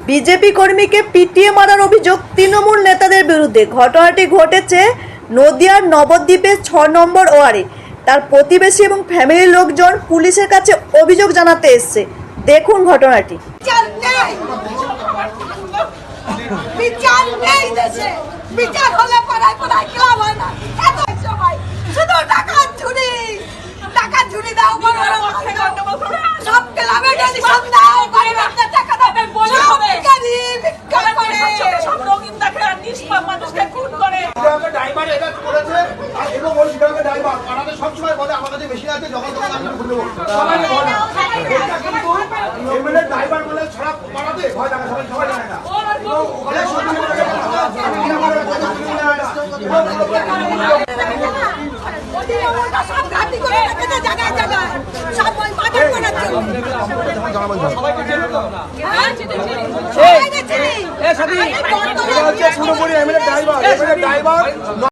BJP কর্মীকে পিটিয়ে মারার অভিযোগ তৃণমূল নেতাদের বিরুদ্ধে। ঘটনাটি ঘটেছে নদিয়ার নবদ্বীপের 6 নম্বর ওয়ার্ডে। তার প্রতিবেশী এবং ফ্যামিলির লোকজন পুলিশের কাছে অভিযোগ জানাতে এসেছে। দেখুন ঘটনাটি। বিচার হলে পাড়ায় পাড়ায় ক্লাব হয় না, এত সবাই শুধু টাকা ঝুড়ি দাও, সব ক্লাবে ডোনেশন দাও, টাকা দাও, বলে হবে ভিক্ষা করে সব রঙিন দেখে আর নিষ্পাপ মানুষকে খুন করে। ড্রাইভার এটা করেছে আর এবং ওই সিদ্ধান্ত ড্রাইভার আমাদের সব সময় বলে আমার কাছে বেশি আছে, যখন তখন আমরা খুলে দেবো সবাই বলে। এটা কিন্তু এমএলএ ড্রাইভার বলে ছাড়া পাড়াতে ভয় লাগে, সবাই জানে না। ওখানে সত্যি করে সব ঘাটি করে রেখেছে জায়গায় জায়গায়, সব ওই মাদক করার জন্য। সবাইকে চিনি তো? সবাইকে চিনি। পুরোপুরি এমএলএ ড্রাইভার